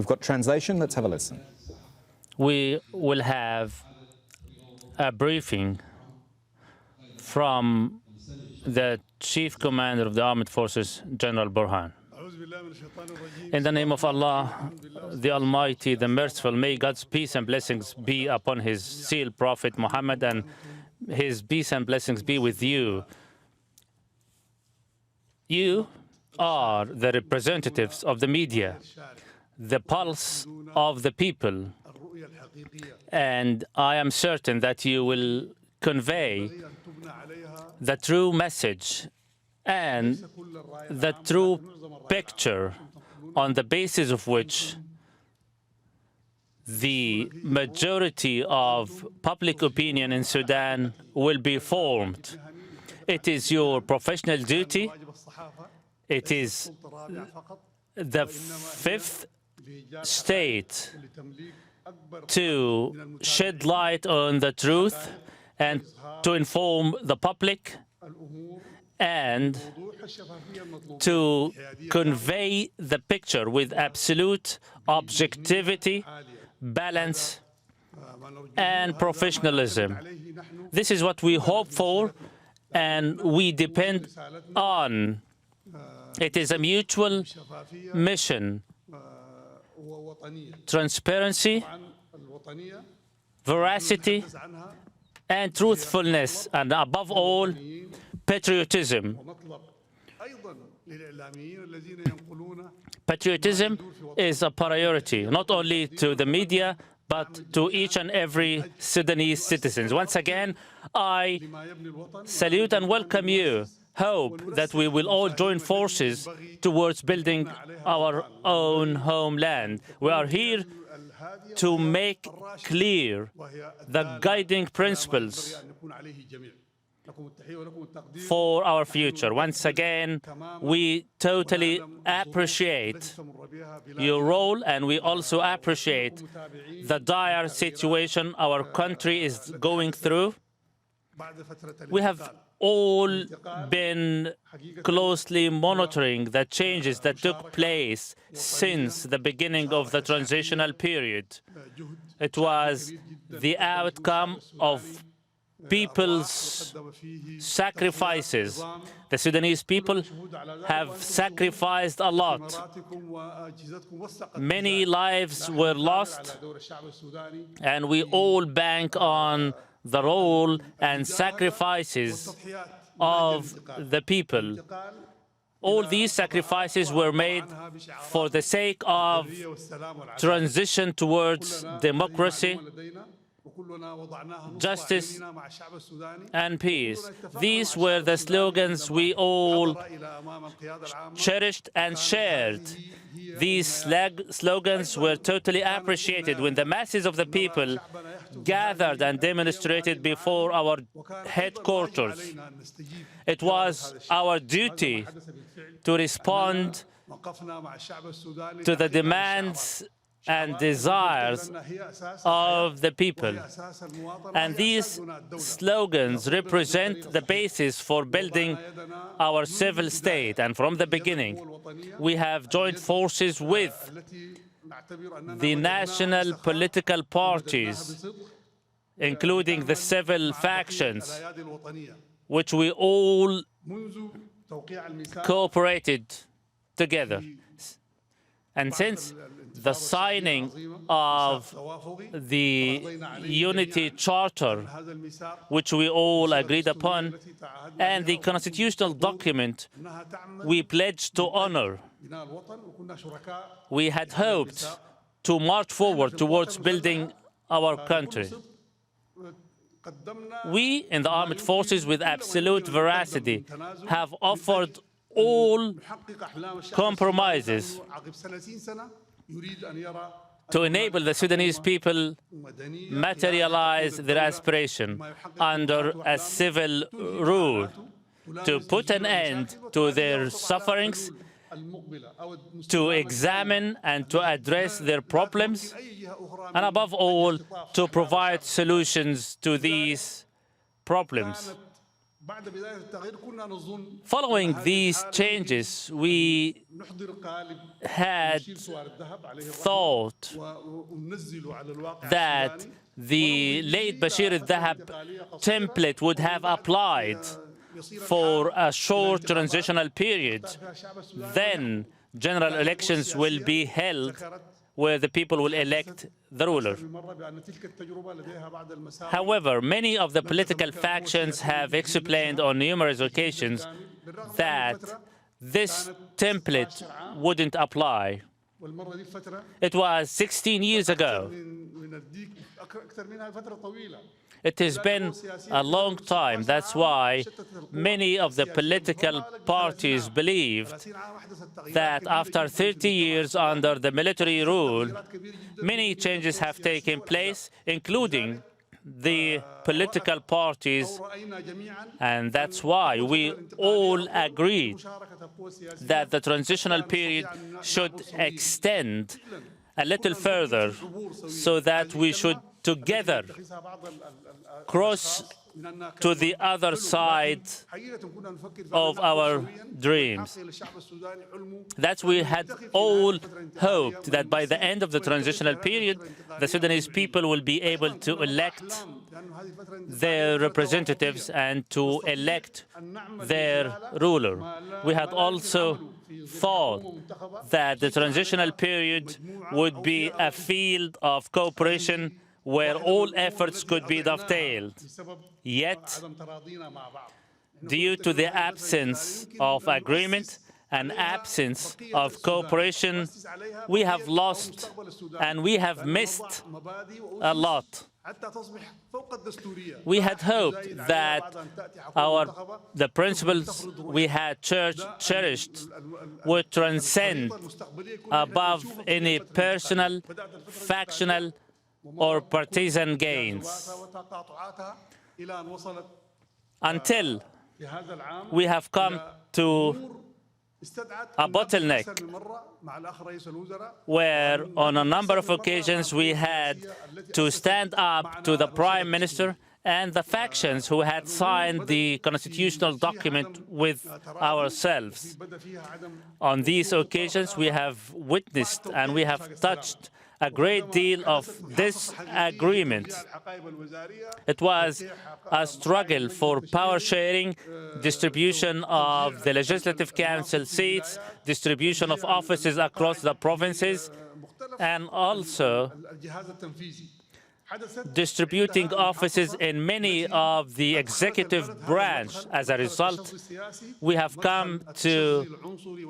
We've got translation. Let's have a listen. We will have a briefing from the Chief Commander of the Armed Forces, General Burhan. In the name of Allah, the Almighty, the Merciful, may God's peace and blessings be upon His sealed Prophet Muhammad, and His peace and blessings be with you. You are the representatives of the media, the pulse of the people, and I am certain that you will convey the true message and the true picture on the basis of which the majority of public opinion in Sudan will be formed. It is your professional duty. It is the fifth state to shed light on the truth and to inform the public and to convey the picture with absolute objectivity, balance, and professionalism. This is what we hope for, and we depend on. It is a mutual mission. Transparency, veracity, and truthfulness, and above all, patriotism. Patriotism is a priority, not only to the media, but to each and every Sudanese citizen. Once again, I salute and welcome you. Hope that we will all join forces towards building our own homeland. We are here to make clear the guiding principles for our future. Once again, we totally appreciate your role, and we also appreciate the dire situation our country is going through. We have all been closely monitoring the changes that took place since the beginning of the transitional period. It was the outcome of people's sacrifices. The Sudanese people have sacrificed a lot. Many lives were lost, and we all bank on the role and sacrifices of the people. All these sacrifices were made for the sake of transition towards democracy, justice, and peace. These were the slogans we all cherished and shared. These slogans were totally appreciated when the masses of the people gathered and demonstrated before our headquarters. It was our duty to respond to the demands and desires of the people. And these slogans represent the basis for building our civil state. And from the beginning, we have joined forces with the national political parties, including the civil factions, which we all cooperated together. And since the signing of the Unity Charter, which we all agreed upon, and the constitutional document we pledged to honor, we had hoped to march forward towards building our country. We in the armed forces, with absolute veracity, have offered all compromises to enable the Sudanese people materialize their aspiration under a civil rule, to put an end to their sufferings, to examine and to address their problems, and above all, to provide solutions to these problems. Following these changes, we had thought that the late Bashir al-Dhahab template would have applied for a short transitional period. Then general elections will be held where the people will elect the ruler. However, many of the political factions have explained on numerous occasions that this template wouldn't apply. It was 16 years ago. It has been a long time. That's why many of the political parties believed that after 30 years under the military rule, many changes have taken place, including the political parties, and that's why we all agreed that the transitional period should extend a little further so that we should together cross to the other side of our dreams. That we had all hoped that by the end of the transitional period, the Sudanese people will be able to elect their representatives and to elect their ruler. We had also thought that the transitional period would be a field of cooperation where all efforts could be dovetailed. Yet, due to the absence of agreement and absence of cooperation, we have lost and we have missed a lot. We had hoped that the principles we had cherished would transcend above any personal, factional, or partisan gains, until we have come to a bottleneck where on a number of occasions we had to stand up to the Prime Minister and the factions who had signed the constitutional document with ourselves. On these occasions we have witnessed and we have touched a great deal of disagreement. It was a struggle for power sharing, distribution of the Legislative Council seats, distribution of offices across the provinces, and also distributing offices in many of the executive branch. As a result, we have come to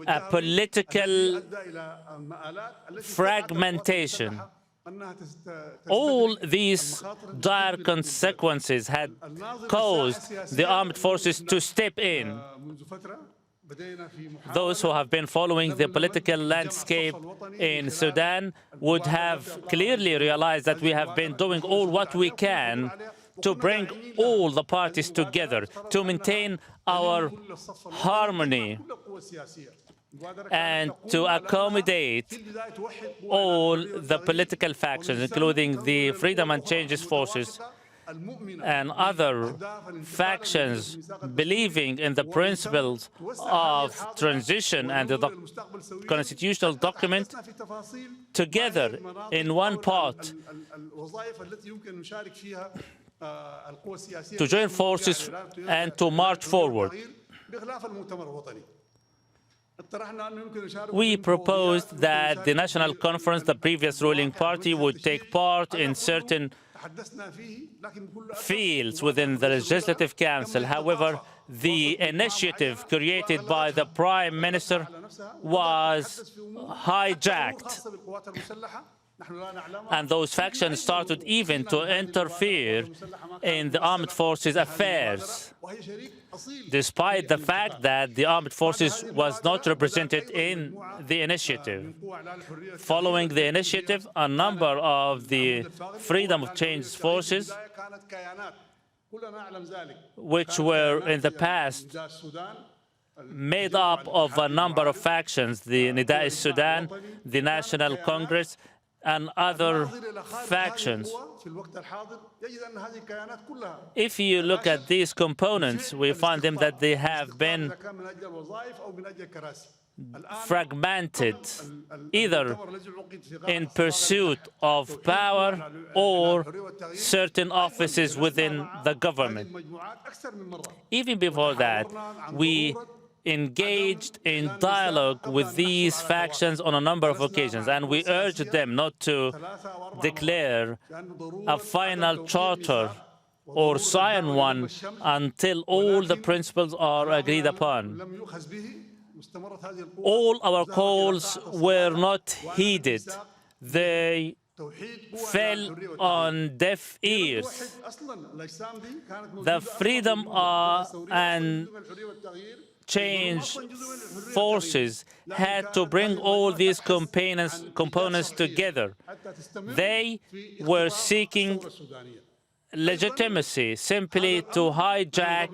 a political fragmentation. All these dire consequences had caused the armed forces to step in. Those who have been following the political landscape in Sudan would have clearly realized that we have been doing all what we can to bring all the parties together, to maintain our harmony, and to accommodate all the political factions, including the Freedom and Changes forces and other factions believing in the principles of transition and the constitutional document together in one pot to join forces and to march forward. We proposed that the National Conference, the previous ruling party, would take part in certain fields within the Legislative Council. However, the initiative created by the Prime Minister was hijacked, and those factions started even to interfere in the armed forces' affairs, despite the fact that the armed forces was not represented in the initiative. Following the initiative, a number of the Freedom of Change forces, which were in the past made up of a number of factions, the Nida al-Sudan, the National Congress, and other factions. If you look at these components, we find them that they have been fragmented, either in pursuit of power or certain offices within the government. Even before that, we engaged in dialogue with these factions on a number of occasions, and we urged them not to declare a final charter or sign one until all the principles are agreed upon. All our calls were not heeded. They fell on deaf ears. The freedom and change forces had to bring all these components together. They were seeking legitimacy simply to hijack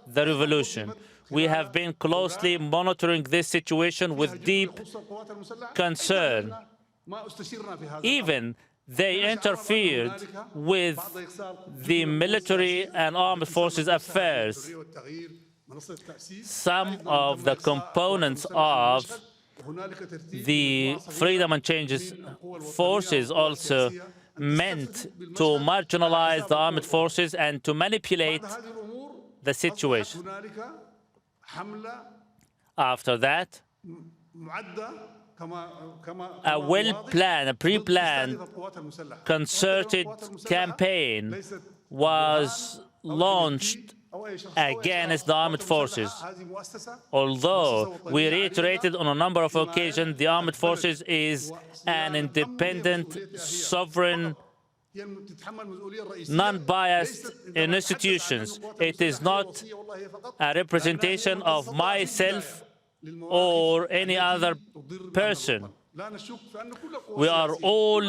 the revolution. We have been closely monitoring this situation with deep concern. Even they interfered with the military and armed forces affairs. Some of the components of the freedom and changes forces also meant to marginalize the armed forces and to manipulate the situation. After that, a well-planned, a pre-planned, concerted campaign was launched against the armed forces. Although we reiterated on a number of occasions, the armed forces is an independent, sovereign, non-biased institutions. It is not a representation of myself or any other person. We are all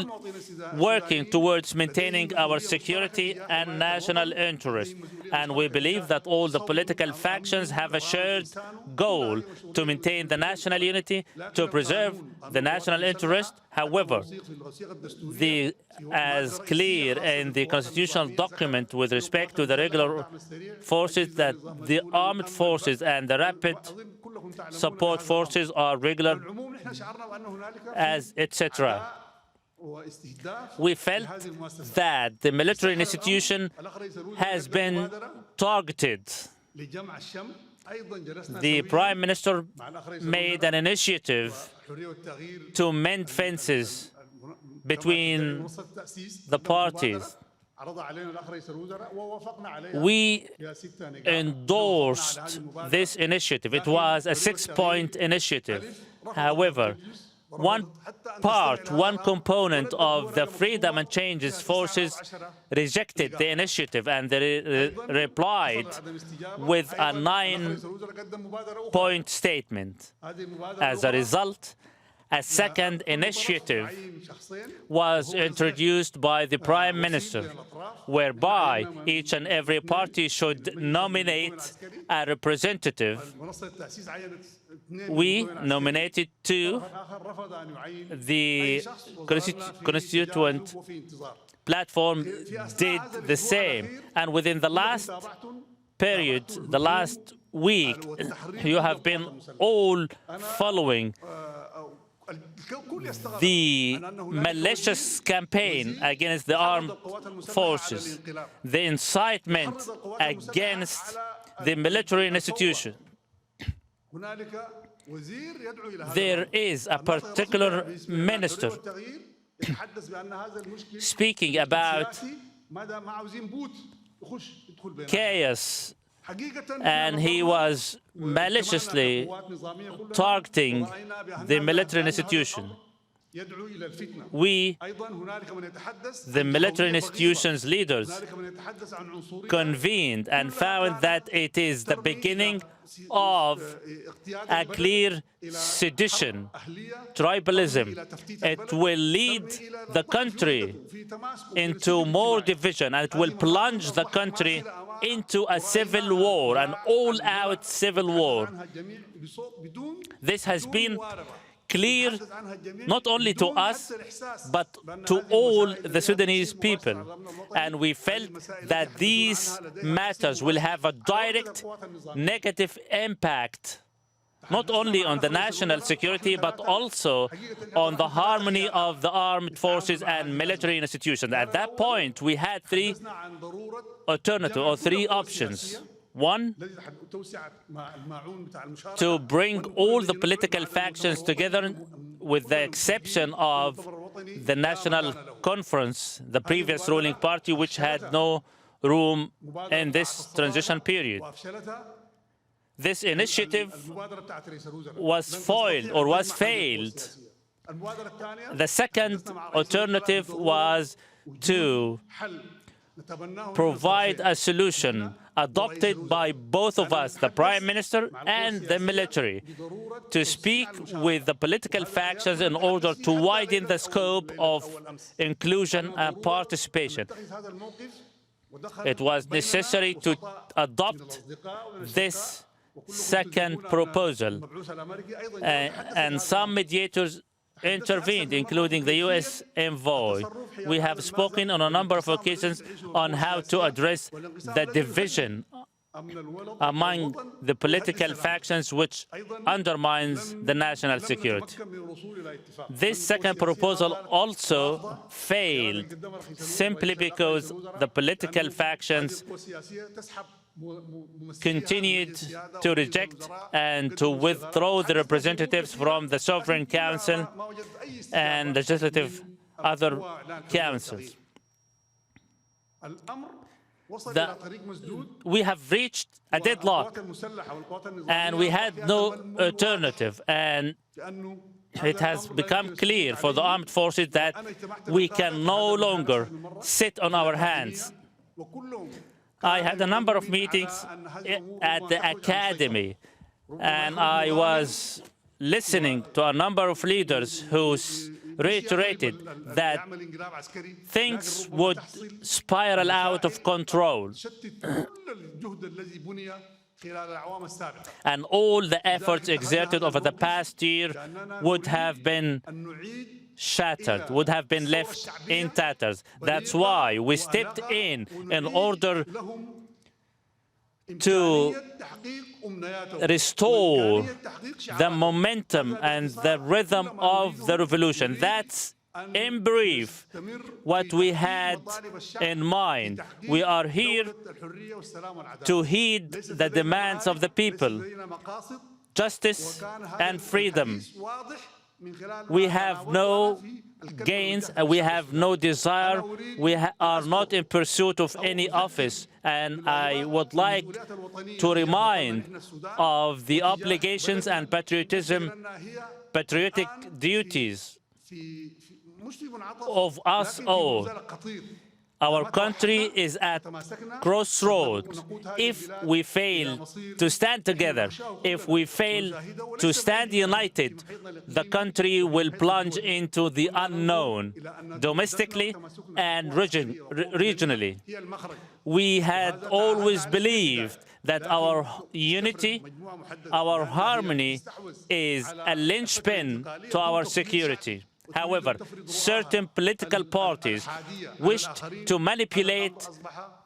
working towards maintaining our security and national interest, and we believe that all the political factions have a shared goal to maintain the national unity, to preserve the national interest. However, as clear in the constitutional document with respect to the regular forces, that the armed forces and the rapid support forces are regular, as etc. We felt that the military institution has been targeted. The Prime Minister made an initiative to mend fences between the parties. We endorsed this initiative. It was a 6-point initiative. However, one component of the freedom and changes forces rejected the initiative, and they replied with a 9-point statement. As a result, a second initiative was introduced by the Prime Minister, whereby each and every party should nominate a representative. We nominated 2. The constituent platform did the same. And within the last period, the last week, you have been all following the malicious campaign against the armed forces, the incitement against the military institution. There is a particular minister speaking about chaos, and he was maliciously targeting the military institution. We, the military institution's leaders, convened and found that it is the beginning of a clear sedition, tribalism. It will lead the country into more division, and it will plunge the country into a civil war, an all-out civil war. This has been clear not only to us, but to all the Sudanese people. And we felt that these matters will have a direct negative impact not only on the national security, but also on the harmony of the armed forces and military institutions. At that point, we had three alternatives or three options. One, to bring all the political factions together with the exception of the National Conference, the previous ruling party, which had no room in this transition period. This initiative was foiled or was failed. The second alternative was to provide a solution adopted by both of us, the Prime Minister and the military, to speak with the political factions in order to widen the scope of inclusion and participation. It was necessary to adopt this second proposal, and some mediators intervened, including the U.S. envoy. We have spoken on a number of occasions on how to address the division among the political factions which undermines the national security. This second proposal also failed simply because the political factions continued to reject and to withdraw the representatives from the Sovereign Council and legislative other councils. We have reached a deadlock, and we had no alternative, and it has become clear for the armed forces that we can no longer sit on our hands. I had a number of meetings at the academy, and I was listening to a number of leaders who reiterated that things would spiral out of control. And all the efforts exerted over the past year would have been shattered, would have been left in tatters. That's why we stepped in order to restore the momentum and the rhythm of the revolution. That's, in brief, what we had in mind. We are here to heed the demands of the people, justice and freedom. We have no gains, we have no desire, we are not in pursuit of any office. And I would like to remind of the obligations and patriotic duties of us all. Our country is at crossroads. If we fail to stand together, if we fail to stand united, the country will plunge into the unknown, domestically and regionally. We had always believed that our unity, our harmony is a linchpin to our security. However, certain political parties wished to manipulate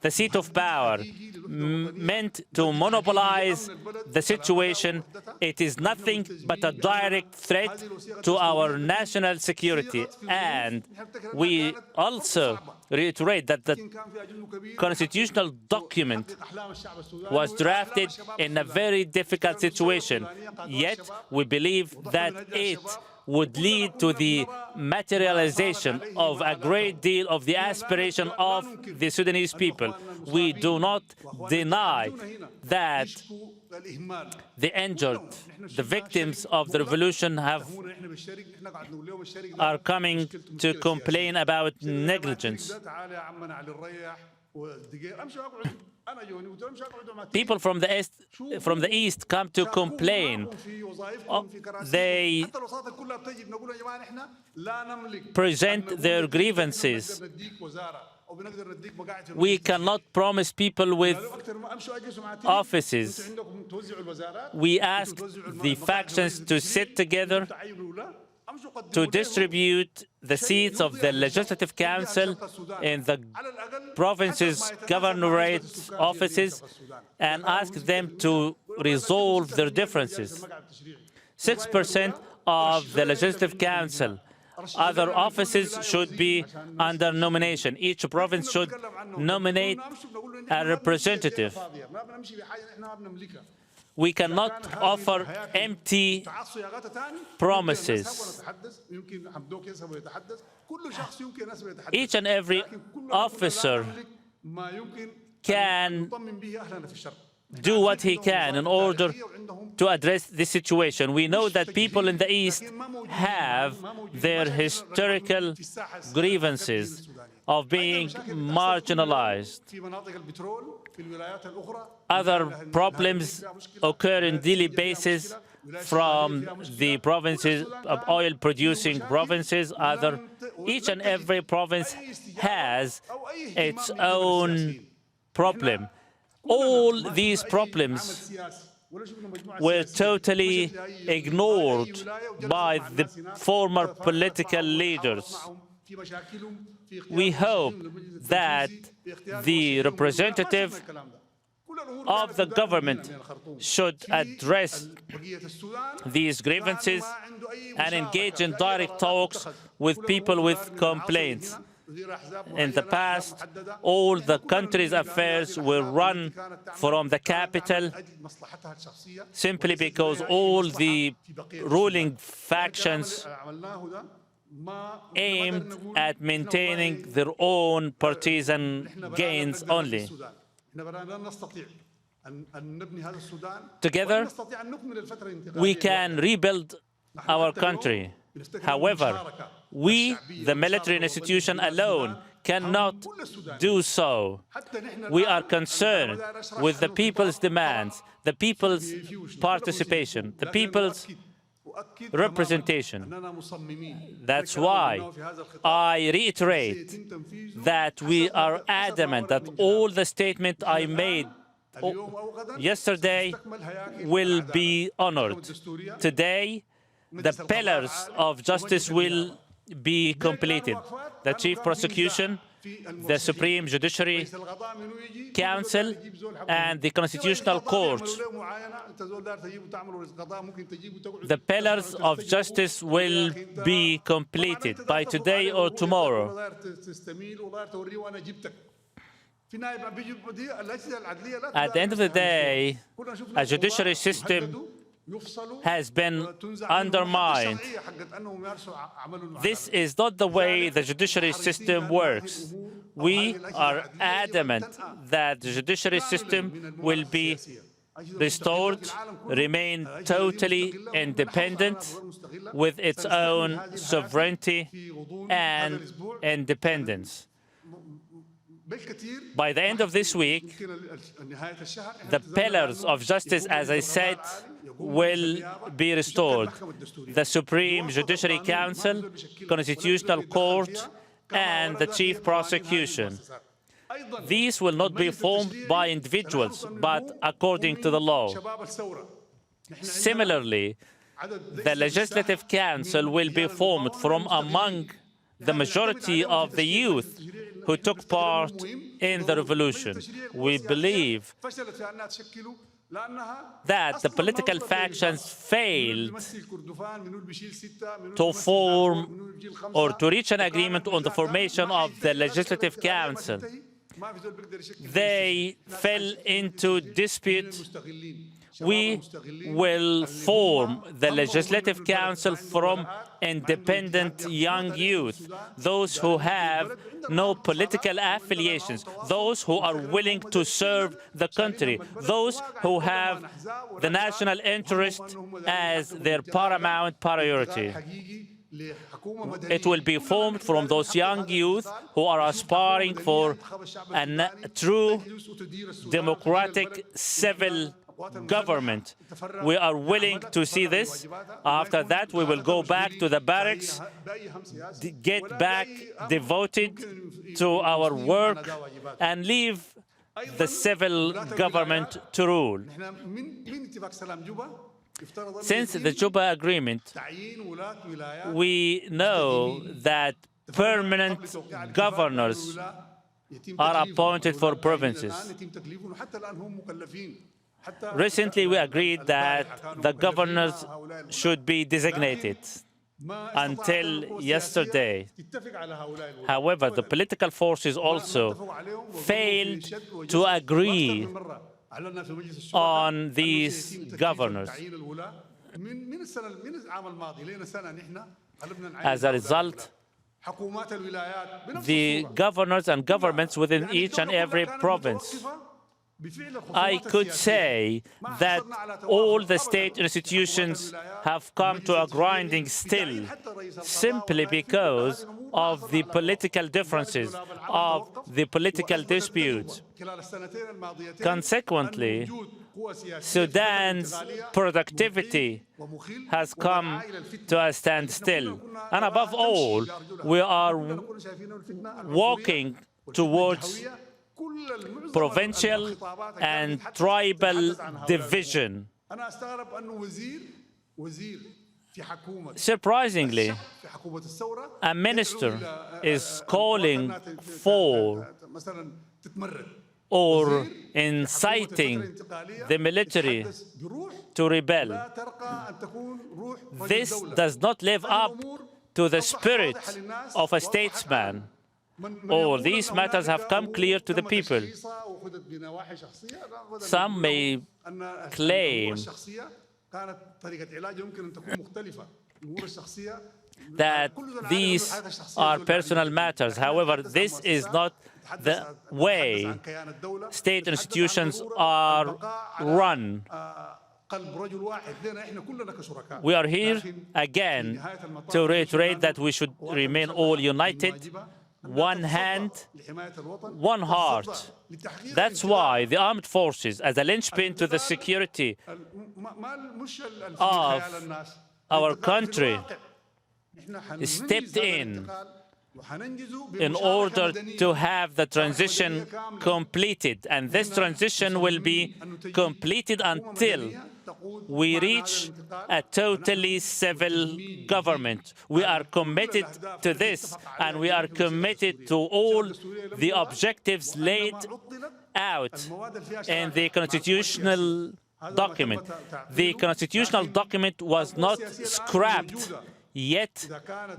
the seat of power, meant to monopolize the situation. It is nothing but a direct threat to our national security. And we also reiterate that the constitutional document was drafted in a very difficult situation. Yet, we believe that it would lead to the materialization of a great deal of the aspiration of the Sudanese people. We do not deny that the injured, the victims of the revolution are coming to complain about negligence. People from the east come to complain. They present their grievances. We cannot promise people with offices. We ask the factions to sit together to distribute the seats of the Legislative Council in the provinces' governorate offices and ask them to resolve their differences. 6% of the Legislative Council. Other offices should be under nomination. Each province should nominate a representative. We cannot offer empty promises. Each and every officer can do what he can in order to address this situation. We know that people in the East have their historical grievances of being marginalized. Other problems occur on a daily basis from the provinces of oil-producing provinces. Each and every province has its own problem. All these problems were totally ignored by the former political leaders. We hope that the representative of the government should address these grievances and engage in direct talks with people with complaints. In the past, all the country's affairs were run from the capital simply because all the ruling factions aimed at maintaining their own partisan gains only. Together, we can rebuild our country. However, we, the military institution alone, cannot do so. We are concerned with the people's demands, the people's participation, the people's representation. That's why I reiterate that we are adamant that all the statements I made yesterday will be honored. Today, the pillars of justice will be completed. The Chief Prosecution, the Supreme Judiciary Council, and the Constitutional Court. The pillars of justice will be completed by today or tomorrow. At the end of the day, a judiciary system has been undermined. This is not the way the judiciary system works. We are adamant that the judiciary system will be restored, remain totally independent with its own sovereignty and independence. By the end of this week, the pillars of justice, as I said, will be restored. The Supreme Judiciary Council, Constitutional Court, and the Chief Prosecution. These will not be formed by individuals, but according to the law. Similarly, the Legislative Council will be formed from among the majority of the youth who took part in the revolution. We believe that the political factions failed to form or to reach an agreement on the formation of the Legislative Council. They fell into dispute. We will form the Legislative Council from independent young youth, those who have no political affiliations, those who are willing to serve the country, those who have the national interest as their paramount priority. It will be formed from those young youth who are aspiring for a true democratic civil government. We are willing to see this. After that, we will go back to the barracks, get back devoted to our work, and leave the civil government to rule. Since the JUBA agreement, we know that permanent governors are appointed for provinces. Recently, we agreed that the governors should be designated until yesterday. However, the political forces also failed to agree on these governors. As a result, the governors and governments within each and every province, I could say that all the state institutions have come to a grinding still simply because of the political differences, of the political disputes. Consequently, Sudan's productivity has come to a standstill. And above all, we are walking towards provincial and tribal division. Surprisingly, a minister is calling for or inciting the military to rebel. This does not live up to the spirit of a statesman. All these matters have come clear to the people. Some may claim that these are personal matters. However, this is not the way state institutions are run. We are here again to reiterate that we should remain all united, one hand, one heart. That's why the armed forces, as a linchpin to the security of our country, stepped in order to have the transition completed. And this transition will be completed until we reach a totally civil government. We are committed to this, and we are committed to all the objectives laid out in the constitutional document. The constitutional document was not scrapped, yet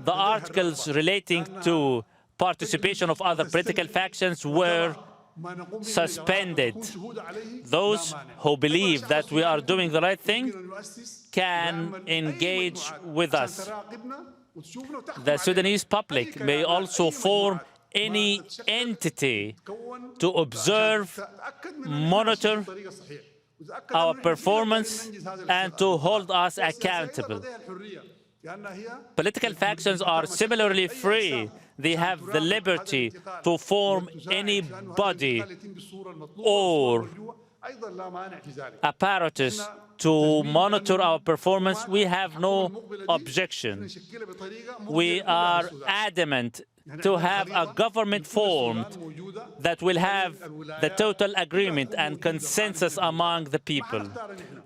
the articles relating to participation of other political factions were suspended. Those who believe that we are doing the right thing can engage with us. The Sudanese public may also form any entity to observe, monitor our performance, and to hold us accountable. Political factions are similarly free. They have the liberty to form any body or apparatus to monitor our performance. We have no objection. We are adamant to have a government formed that will have the total agreement and consensus among the people.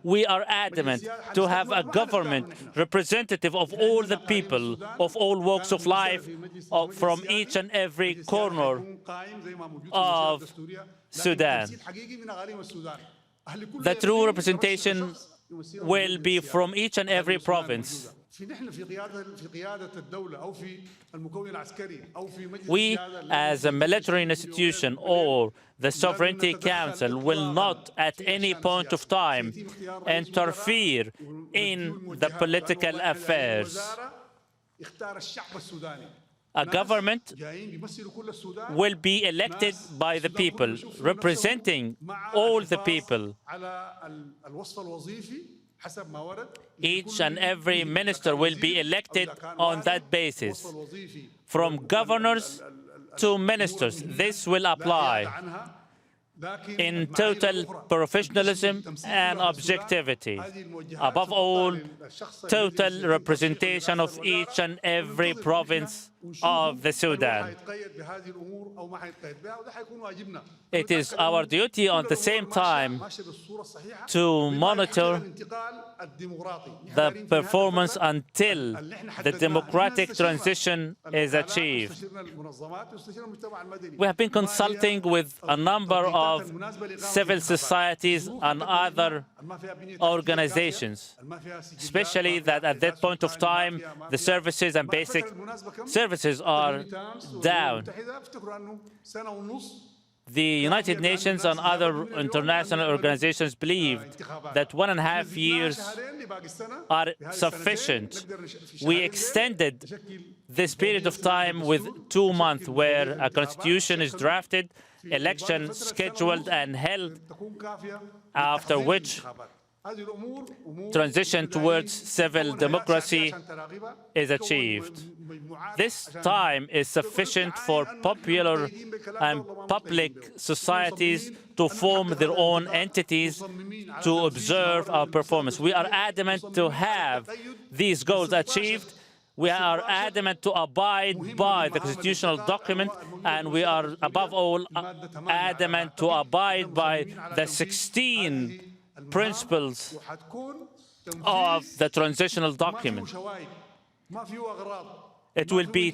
We are adamant to have a government representative of all the people, of all walks of life, from each and every corner of Sudan. The true representation will be from each and every province. We, as a military institution or the Sovereignty Council, will not at any point of time interfere in the political affairs. A government will be elected by the people, representing all the people. Each and every minister will be elected on that basis, from governors to ministers. This will apply. in total professionalism and objectivity. Above all, total representation of each and every province of the Sudan. It is our duty at the same time to monitor the performance until the democratic transition is achieved. We have been consulting with a number of civil societies and other organizations, especially that at that point of time, the services and basic services are down. The United Nations and other international organizations believed that 1.5 years are sufficient. We extended this period of time with 2 months, where a constitution is drafted, elections scheduled and held, after which transition towards civil democracy is achieved. This time is sufficient for popular and public societies to form their own entities to observe our performance. We are adamant to have these goals achieved. We are adamant to abide by the constitutional document, and we are, above all, adamant to abide by the 16 principles of the transitional document. It will be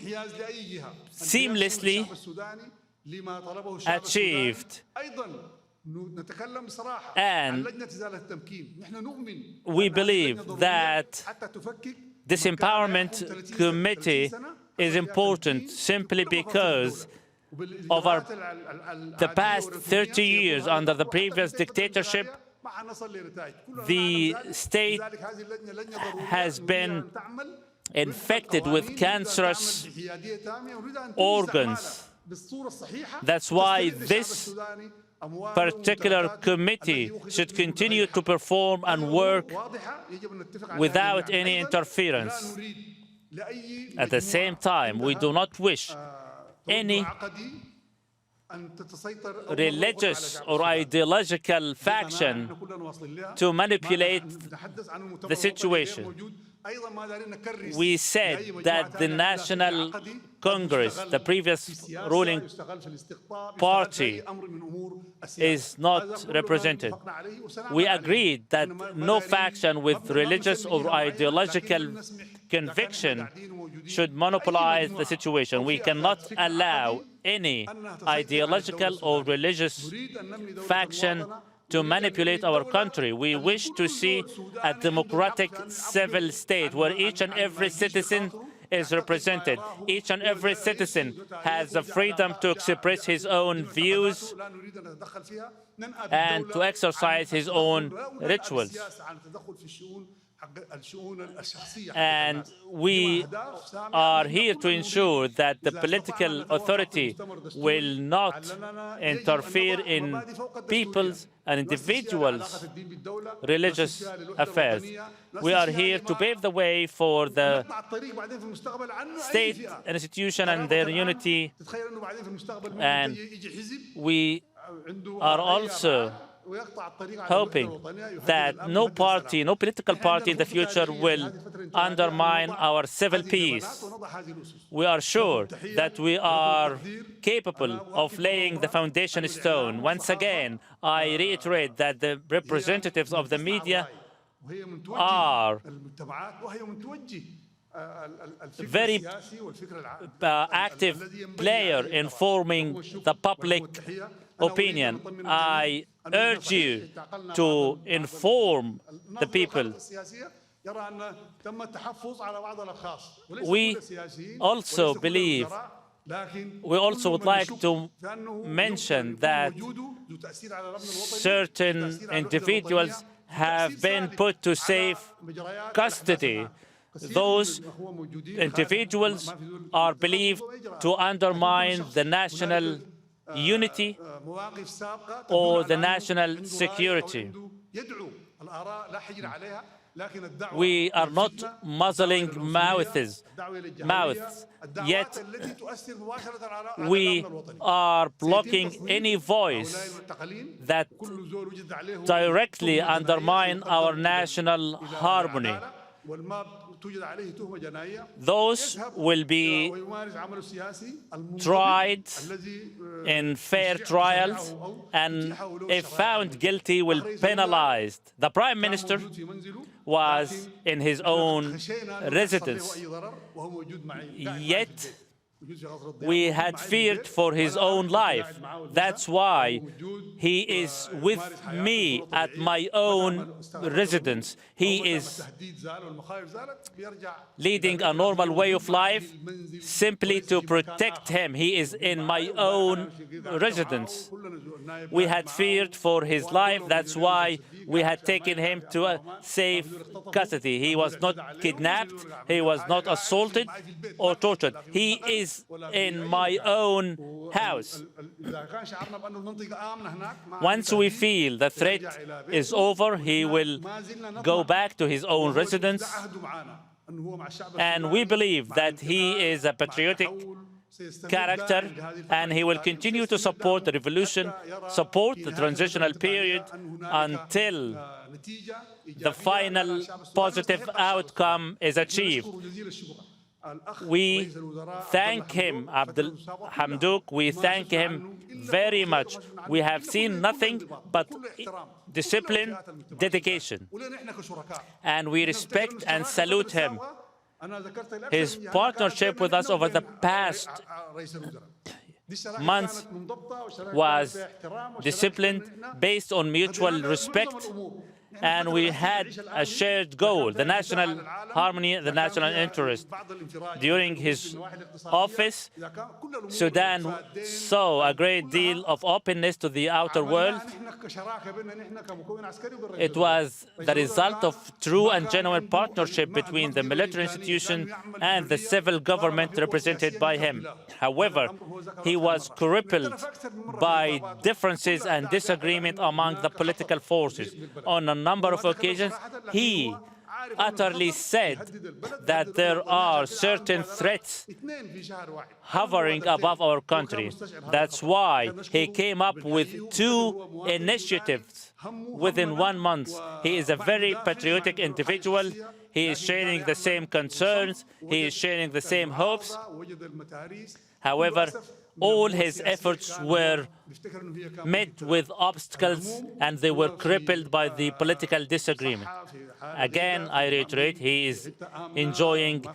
seamlessly achieved. And we believe that this empowerment committee is important simply because over the past 30 years under the previous dictatorship, the state has been infected with cancerous organs. That's why this particular committee should continue to perform and work without any interference. At the same time, we do not wish any religious or ideological faction to manipulate the situation. We said that the National Congress, the previous ruling party, is not represented. We agreed that no faction with religious or ideological conviction should monopolize the situation. We cannot allow any ideological or religious faction to manipulate our country. We wish to see a democratic civil state where each and every citizen is represented. Each and every citizen has the freedom to express his own views and to exercise his own rituals. And we are here to ensure that the political authority will not interfere in people's and individuals' religious affairs. We are here to pave the way for the state institution and their unity, and we are also hoping that no party, no political party in the future will undermine our civil peace. We are sure that we are capable of laying the foundation stone. Once again, I reiterate that the representatives of the media are very active player in forming the public opinion. I urge you to inform the people. We also believe, we also would like to mention that certain individuals have been put to safe custody. Those individuals are believed to undermine the national unity or the national security. We are not muzzling mouths, yet we are blocking any voice that directly undermine our national harmony. Those will be tried in fair trials, and if found guilty, will be penalized. The Prime Minister was in his own residence, yet we had feared for his own life. That's why he is with me at my own residence. He is leading a normal way of life simply to protect him. He is in my own residence. We had feared for his life. That's why we had taken him to a safe custody. He was not kidnapped. He was not assaulted or tortured. He is in my own house. Once we feel the threat is over, he will go back to his own residence. And we believe that he is a patriotic character, and he will continue to support the revolution, support the transitional period until the final positive outcome is achieved. We thank him, Abdel Hamdok. We thank him very much. We have seen nothing but discipline, dedication, and we respect and salute him. His partnership with us over the past months was disciplined, based on mutual respect, and we had a shared goal, the national harmony, the national interest. During his office, Sudan saw a great deal of openness to the outer world. It was the result of true and genuine partnership between the military institution and the civil government represented by him. However, he was crippled by differences and disagreement among the political forces. On a number of occasions, he utterly said that there are certain threats hovering above our country. That's why he came up with 2 initiatives within 1 month. He is a very patriotic individual. He is sharing the same concerns. He is sharing the same hopes. However, all his efforts were met with obstacles, and they were crippled by the political disagreement. Again, I reiterate, he is enjoying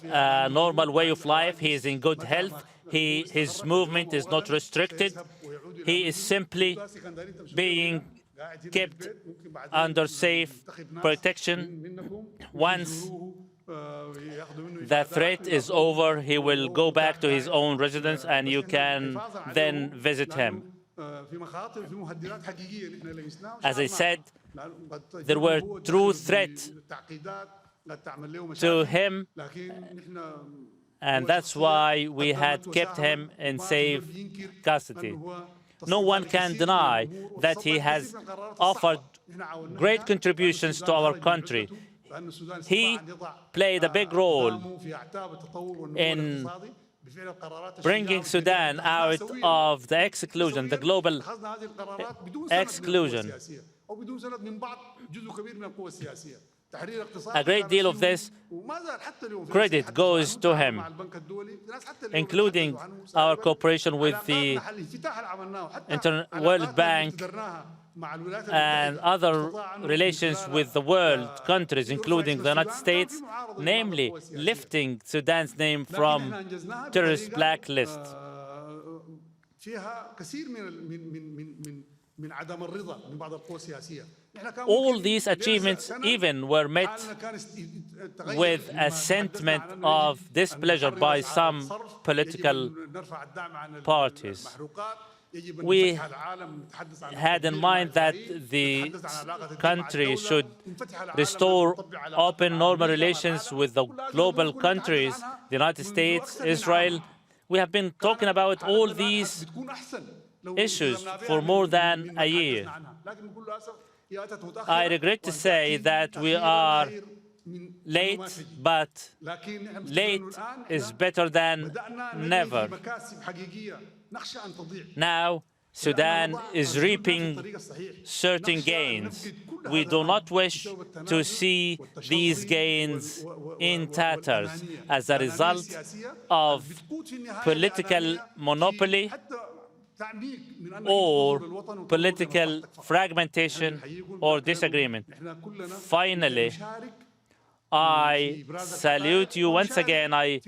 a normal way of life. He is in good health. His movement is not restricted. He is simply being kept under safe protection. Once the threat is over, he will go back to his own residence, and you can then visit him. As I said, there were true threats to him, and that's why we had kept him in safe custody. No one can deny that he has offered great contributions to our country. He played a big role in bringing Sudan out of the exclusion, the global exclusion. A great deal of this credit goes to him, including our cooperation with the World Bank and other relations with the world countries, including the United States, namely lifting Sudan's name from terrorist blacklist. All these achievements even were met with a sentiment of displeasure by some political parties. We had in mind that the country should restore open, normal relations with the global countries, the United States, Israel. We have been talking about all these issues for more than a year. I regret to say that we are late, but late is better than never. Now, Sudan is reaping certain gains. We do not wish to see these gains in tatters as a result of political monopoly or political fragmentation or disagreement. Finally, I salute you once again. I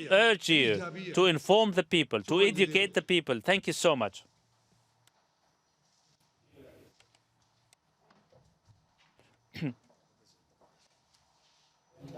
urge you to inform the people, to educate the people. Thank you so much.